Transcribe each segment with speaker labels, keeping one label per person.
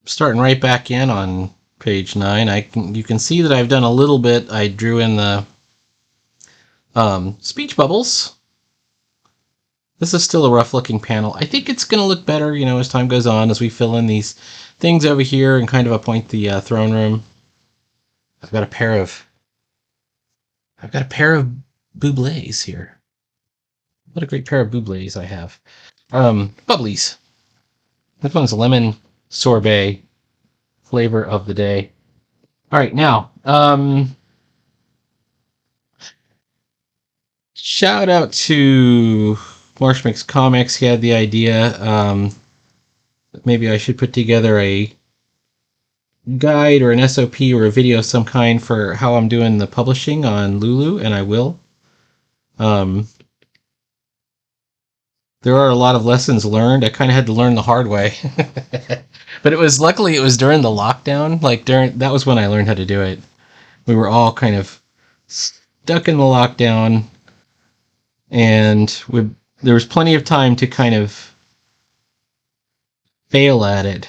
Speaker 1: Starting right back in on page 9. You can see that I've done a little bit. I drew in the speech bubbles. This is still a rough looking panel. I think it's going to look better, as time goes on, as we fill in these things over here and kind of appoint the throne room. I've got a pair of boublés here. What a great pair of boublés I have. Bubblies. This one's lemon sorbet flavor of the day. All right, now, shout out to Marsh Mix Comics. He had the idea. Maybe I should put together a guide or an SOP or a video of some kind for how I'm doing the publishing on Lulu, and I will. There are a lot of lessons learned. I kind of had to learn the hard way. But luckily it was during the lockdown. That was when I learned how to do it. We were all kind of stuck in the lockdown, and there was plenty of time to kind of fail at it.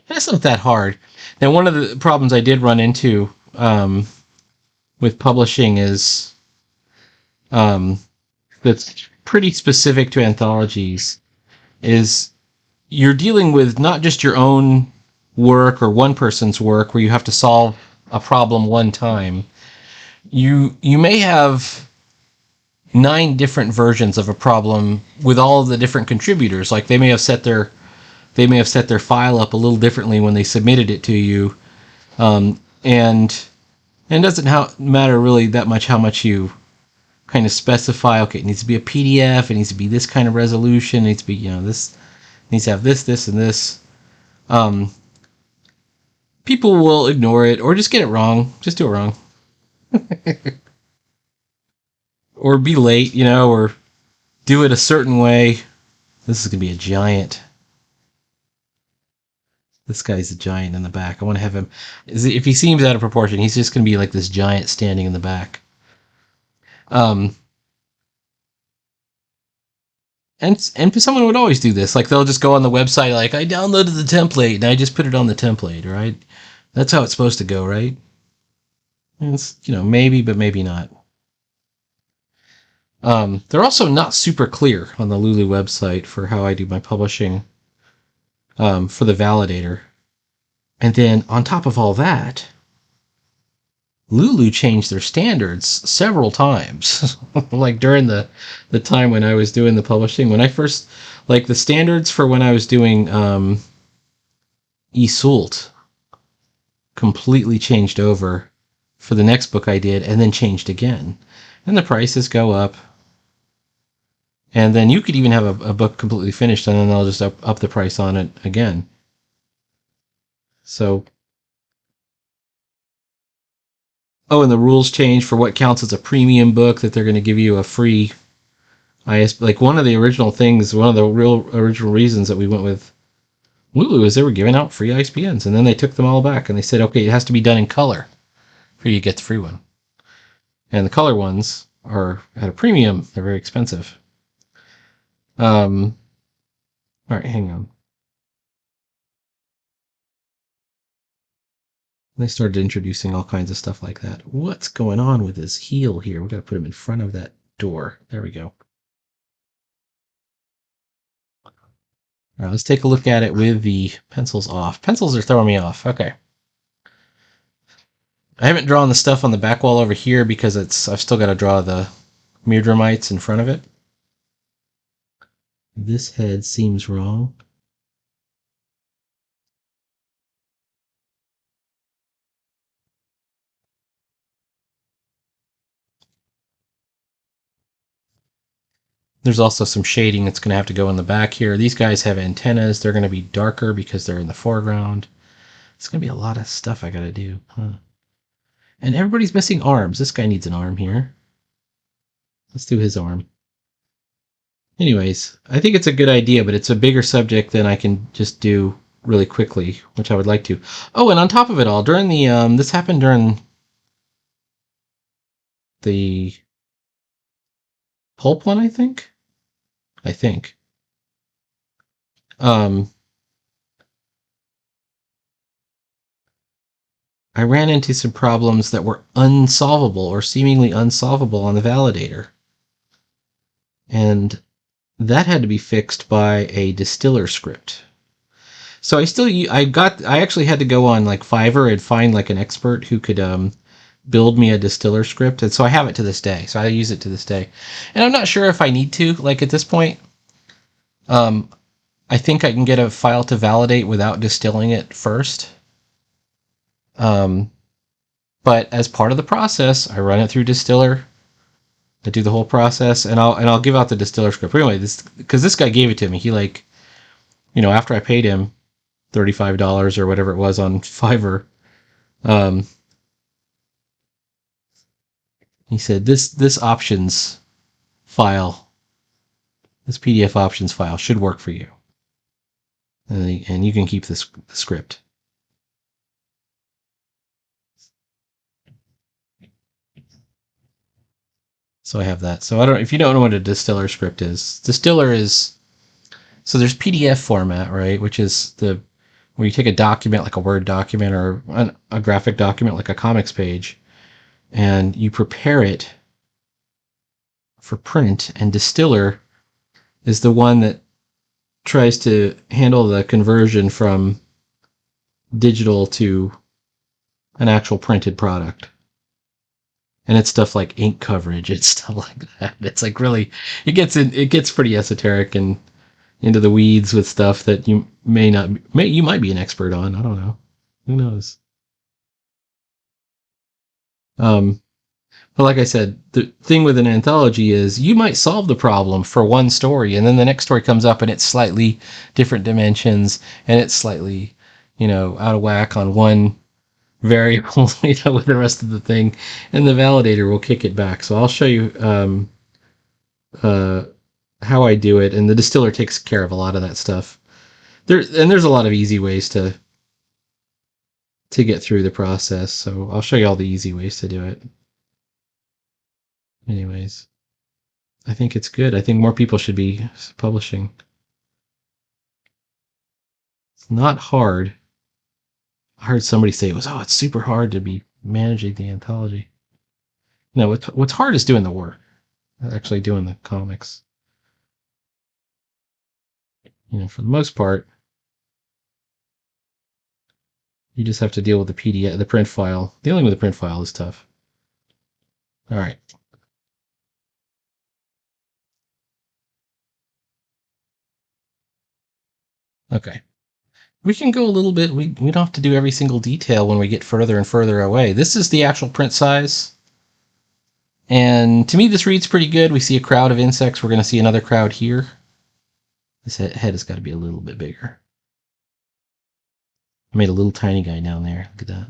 Speaker 1: That's not that hard. Now, one of the problems I did run into with publishing is that's pretty specific to anthologies is you're dealing with not just your own work or one person's work where you have to solve a problem one time. You may have 9 different versions of a problem with all of the different contributors. Like they may have set their file up a little differently when they submitted it to you, and it doesn't matter really that much how much you kind of specify. Okay, it needs to be a PDF. It needs to be this kind of resolution. It needs to be this needs to have this, and this. People will ignore it or just get it wrong. Just do it wrong. Or be late, or do it a certain way. This is going to be a giant. This guy's a giant in the back. I want to have him. If he seems out of proportion, he's just going to be like this giant standing in the back. And someone would always do this. Like they'll just go on the website, like I downloaded the template and I just put it on the template, right? That's how it's supposed to go, right? And it's maybe, but maybe not. They're also not super clear on the Lulu website for how I do my publishing for the validator. And then on top of all that, Lulu changed their standards several times. Like during the time when I was doing the publishing, when I first, like the standards for when I was doing Iseult completely changed over for the next book I did, and then changed again. And the prices go up. And then you could even have a book completely finished, and then they'll just up the price on it again. So, and the rules change for what counts as a premium book, that they're going to give you a free ISBN. Like one of the original original reasons that we went with Lulu is they were giving out free ISBNs, and then they took them all back, and they said, okay, it has to be done in color for you to get the free one. And the color ones are at a premium. They're very expensive. All right, hang on. They started introducing all kinds of stuff like that. What's going on with his heel here? We got to put him in front of that door. There we go. All right, let's take a look at it with the pencils off. Pencils are throwing me off. Okay. I haven't drawn the stuff on the back wall over here because I've still got to draw the Myrdramites in front of it. This head seems wrong. There's also some shading that's going to have to go in the back here. These guys have antennas. They're going to be darker because they're in the foreground. It's going to be a lot of stuff I got to do. Huh? And everybody's missing arms. This guy needs an arm here. Let's do his arm. Anyways, I think it's a good idea, but it's a bigger subject than I can just do really quickly, which I would like to. Oh, and on top of it all, during the this happened during the pulp one, I think. Um, I ran into some problems that were unsolvable or seemingly unsolvable on the validator. And that had to be fixed by a distiller script. So I actually had to go on like Fiverr and find like an expert who could build me a distiller script. And so I have it to this day. So I use it to this day. And I'm not sure if I need to, like at this point. Um, I think I can get a file to validate without distilling it first. But as part of the process, I run it through distiller. I do the whole process, and I'll give out the distiller script. Anyway, because this guy gave it to me. He after I paid him $35 or whatever it was on Fiverr, um, he said this options file, this PDF options file should work for you, and you can keep the script. So I have that. So if you don't know what a distiller script is, distiller is, so there's PDF format, right? Which is where you take a document like a Word document or a graphic document like a comics page, and you prepare it for print. And distiller is the one that tries to handle the conversion from digital to an actual printed product. And it's stuff like ink coverage and stuff like that. It's like really, it gets pretty esoteric and into the weeds with stuff that you you might be an expert on. I don't know. Who knows? Um, but like I said, the thing with an anthology is you might solve the problem for one story, and then the next story comes up and it's slightly different dimensions, and it's slightly, out of whack on one variable, with the rest of the thing, and the validator will kick it back. So I'll show you uh, how I do it, and the distiller takes care of a lot of that stuff. There's a lot of easy ways to get through the process. So I'll show you all the easy ways to do it. Anyways, I think it's good. I think more people should be publishing. It's not hard. I heard somebody say it's super hard to be managing the anthology. No, what's hard is doing the work, actually doing the comics. For the most part, you just have to deal with the PDF, the print file. Dealing with the print file is tough. All right. Okay. We can go a little bit. We don't have to do every single detail when we get further and further away. This is the actual print size. And to me, this reads pretty good. We see a crowd of insects. We're going to see another crowd here. This head has got to be a little bit bigger. I made a little tiny guy down there. Look at that.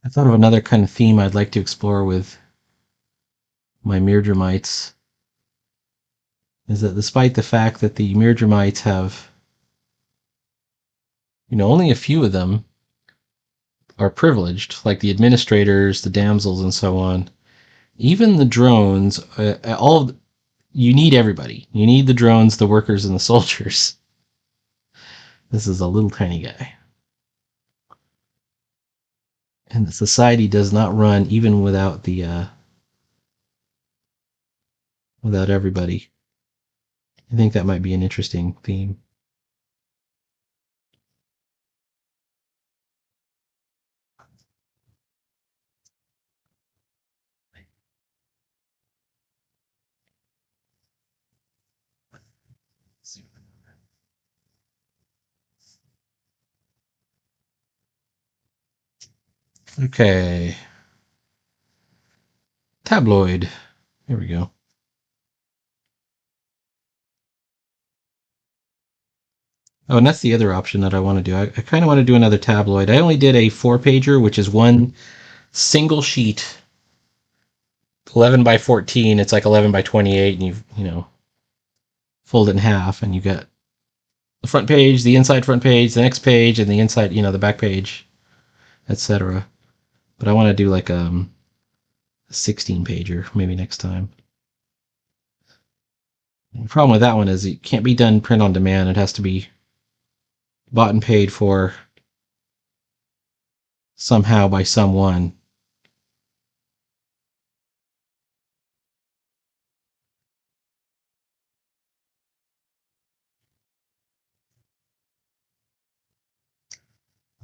Speaker 1: I thought of another kind of theme I'd like to explore with my Myrdramites, is that despite the fact that the Myrdramites have, only a few of them are privileged, like the administrators, the damsels, and so on. Even the drones, you need everybody. You need the drones, the workers, and the soldiers. This is a little tiny guy. And the society does not run even without without everybody. I think that might be an interesting theme. Okay. Tabloid. Here we go. Oh, and that's the other option that I want to do. I kind of want to do another tabloid. I only did a 4-pager, which is one single sheet, 11 by 14. It's like 11 by 28, and you fold it in half, and you get the front page, the inside front page, the next page, and the inside, the back page, etc. But I want to do like a 16-pager maybe next time. The problem with that one is it can't be done print on demand. It has to be bought and paid for somehow by someone.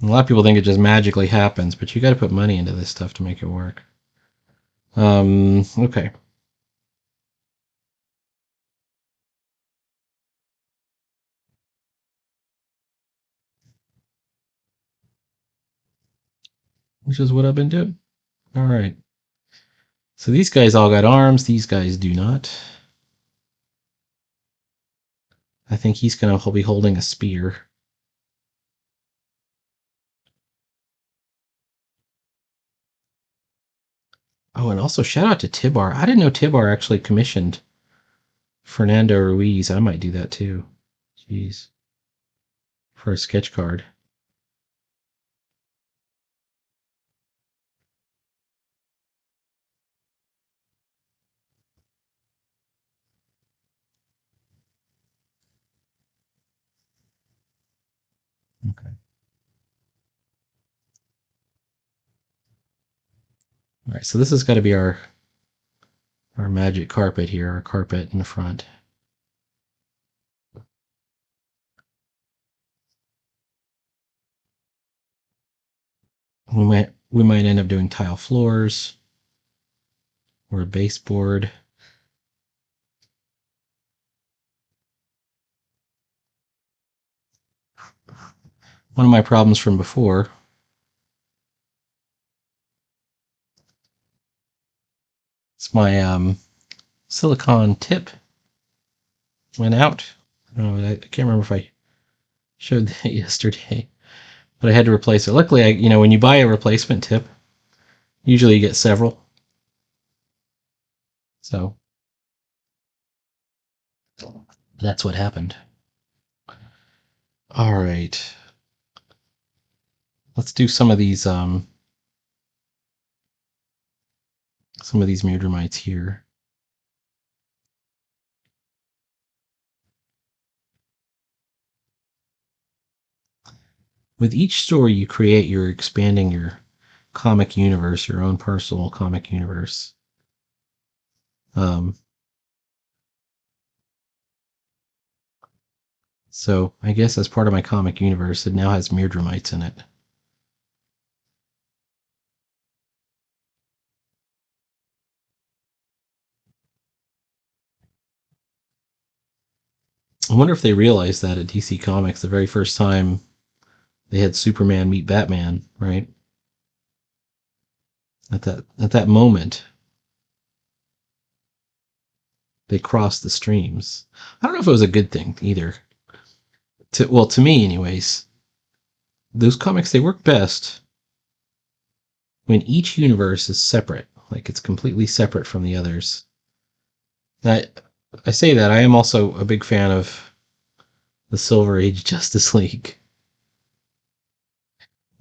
Speaker 1: A lot of people think it just magically happens, but you got to put money into this stuff to make it work. Okay. Which is what I've been doing. All right. So these guys all got arms. These guys do not. I think he's going to be holding a spear. Oh, and also shout out to Tibar. I didn't know Tibar actually commissioned Fernando Ruiz. I might do that too. Jeez. For a sketch card. Okay. All right, so this has got to be our magic carpet here, our carpet in the front. We might end up doing tile floors or a baseboard. One of my problems from before, it's my silicone tip went out. I can't remember if I showed that yesterday, but I had to replace it. Luckily, when you buy a replacement tip, usually you get several. So that's what happened. All right. Let's do some of these Mudromites here. With each story you create, you're expanding your comic universe, your own personal comic universe. So I guess as part of my comic universe, it now has Mudromites in it. I wonder if they realized that at DC Comics the very first time they had Superman meet Batman, right? At that moment, they crossed the streams. I don't know if it was a good thing either. To me, anyways, those comics, they work best when each universe is separate, like it's completely separate from the others. I I say that I am also a big fan of the Silver Age Justice League.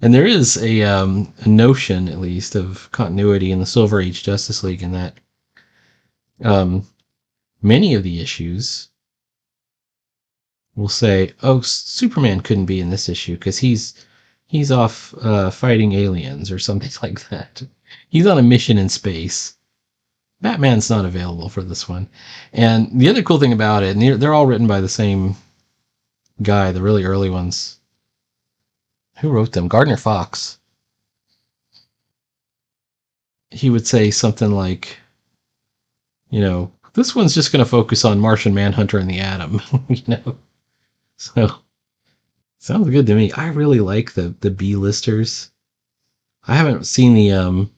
Speaker 1: And there is a notion, at least, of continuity in the Silver Age Justice League, in that um, many of the issues will say, "Oh, Superman couldn't be in this issue because he's off fighting aliens or something like that. He's on a mission in space. Batman's not available for this one." And the other cool thing about it, and they're all written by the same guy, the really early ones. Who wrote them? Gardner Fox. He would say something like, this one's just going to focus on Martian Manhunter and the Atom, So sounds good to me. I really like the B-listers. I haven't seen the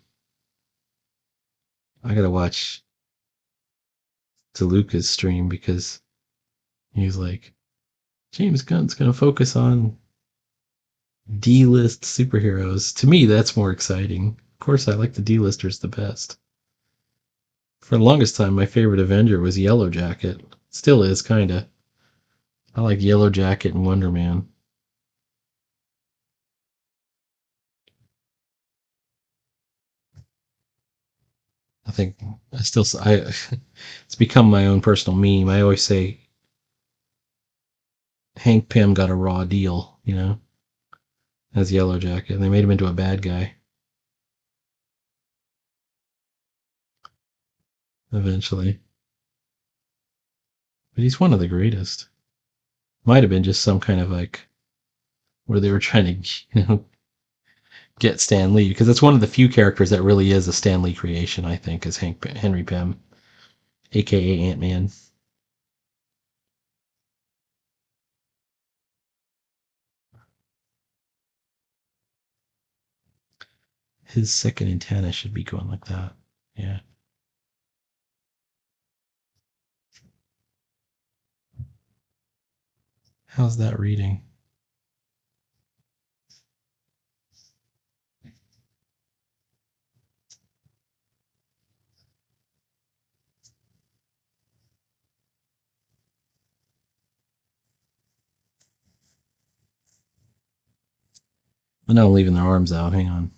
Speaker 1: I gotta watch DeLuca's stream because he's like, James Gunn's gonna focus on D-list superheroes. To me, that's more exciting. Of course, I like the D-listers the best. For the longest time, my favorite Avenger was Yellow Jacket. Still is, kinda. I like Yellow Jacket and Wonder Man. I think it's become my own personal meme. I always say Hank Pym got a raw deal, as Yellow Jacket, and they made him into a bad guy eventually. But he's one of the greatest. Might have been just some kind of like where they were trying to, get Stan Lee, because it's one of the few characters that really is a Stan Lee creation. I think is Henry Pym, aka Ant-Man. His second antenna should be going like that. Yeah. How's that reading? Oh, no, leaving their arms out. Hang on.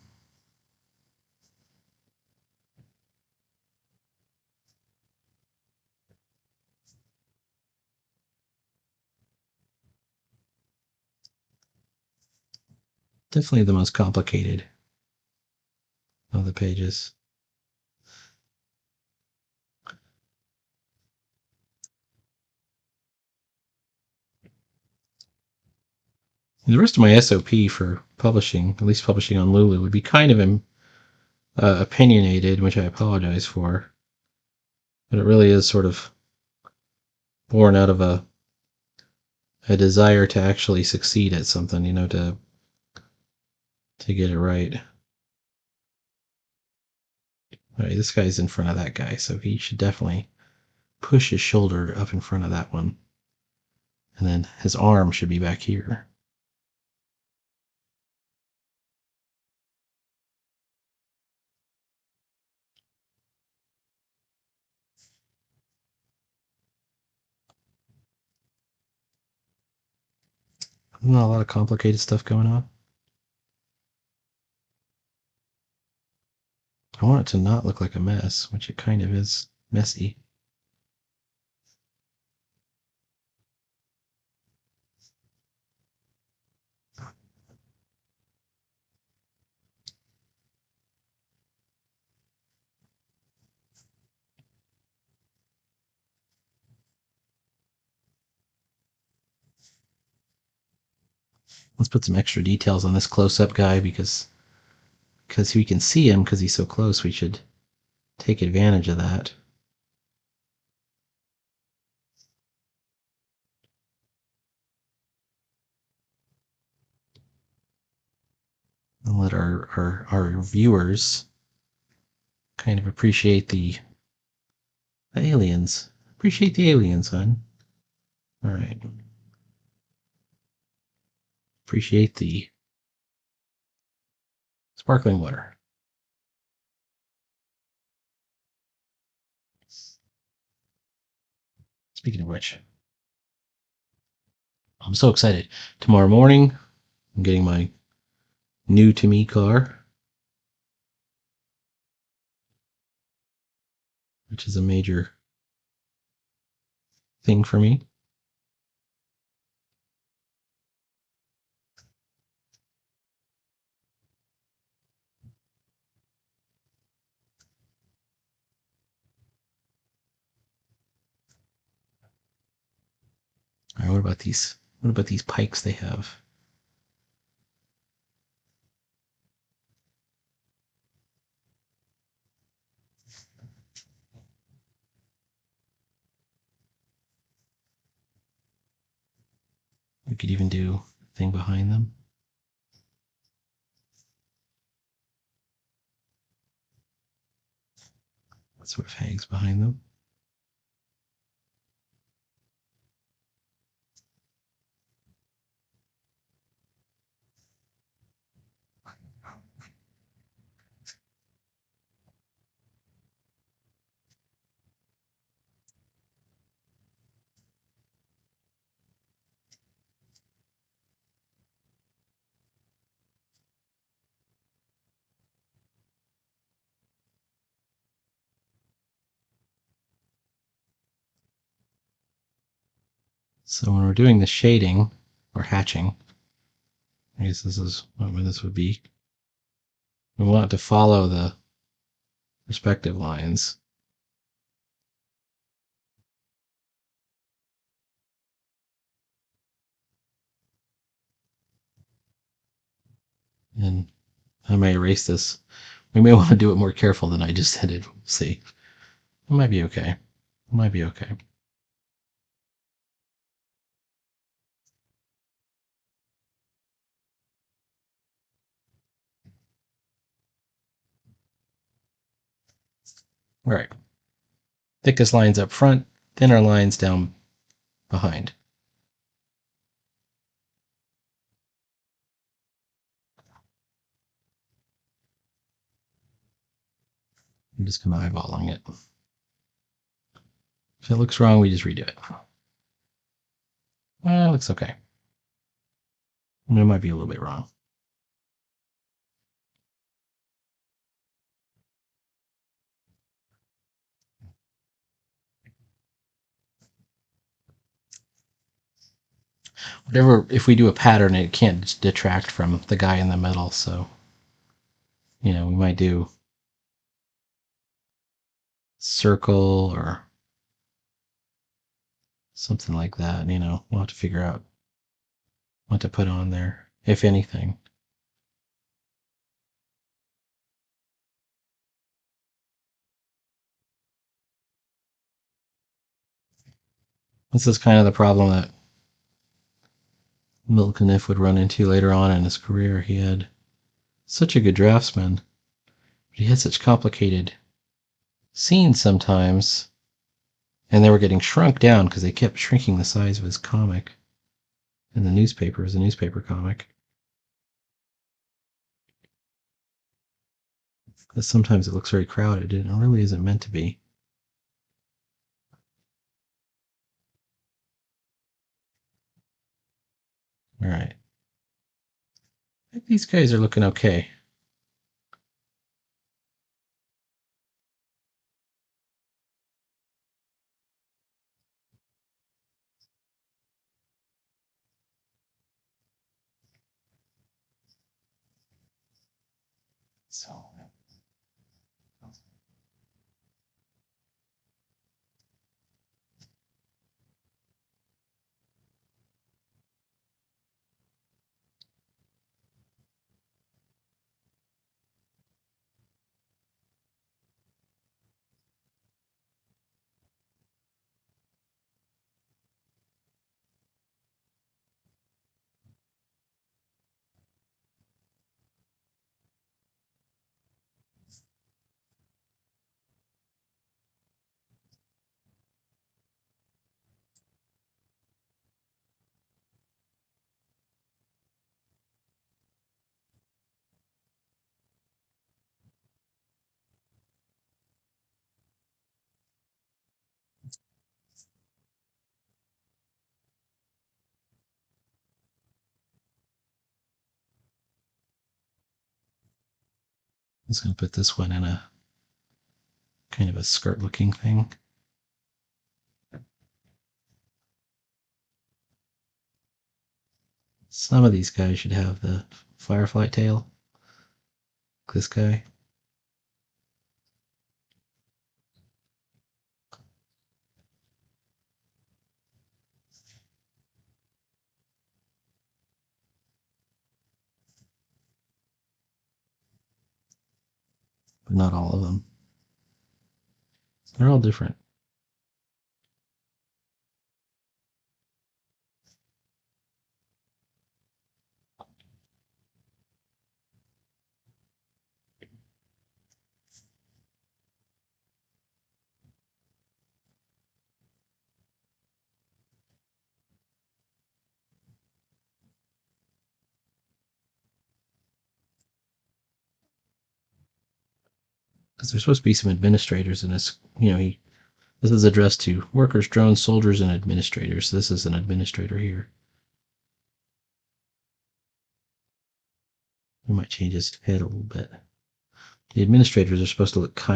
Speaker 1: Definitely the most complicated of the pages. And the rest of my SOP for publishing, at least publishing on Lulu, would be kind of opinionated, which I apologize for. But it really is sort of born out of a desire to actually succeed at something, to get it right. All right, this guy's in front of that guy, so he should definitely push his shoulder up in front of that one. And then his arm should be back here. Not a lot of complicated stuff going on. I want it to not look like a mess, which it kind of is messy. Let's put some extra details on this close-up guy because we can see him because he's so close. We should take advantage of that. And let our viewers kind of appreciate the aliens. Appreciate the aliens, hon. All right. Appreciate the sparkling water. Speaking of which, I'm so excited. Tomorrow morning, I'm getting my new to me car, which is a major thing for me. All right, what about these? What about these pikes they have? We could even do a thing behind them. That sort of hangs behind them. So when we're doing the shading or hatching, I guess this is what this would be. We want to follow the perspective lines. And I may erase this. We may want to do it more careful than I just did it. We'll see. It might be okay. It might be okay. All right. Thickest lines up front, thinner lines down behind. I'm just kind of eyeballing it. If it looks wrong, we just redo it. Well, it looks okay. It might be a little bit wrong. Whatever, if we do a pattern, it can't detract from the guy in the middle. So, we might do circle or something like that. We'll have to figure out what to put on there, if anything. This is kind of the problem that Milton If would run into later on in his career. He had such a good draftsman, but he had such complicated scenes sometimes, and they were getting shrunk down because they kept shrinking the size of his comic in the newspaper as a newspaper comic. Because sometimes it looks very crowded, and it really isn't meant to be. All right. I think these guys are looking okay. So I'm just going to put this one in a kind of a skirt looking thing. Some of these guys should have the firefly tail. This guy. But not all of them. They're all different. Because there's supposed to be some administrators in this. This is addressed to workers, drones, soldiers, and administrators. This is an administrator here. We might change his head a little bit. The administrators are supposed to look kind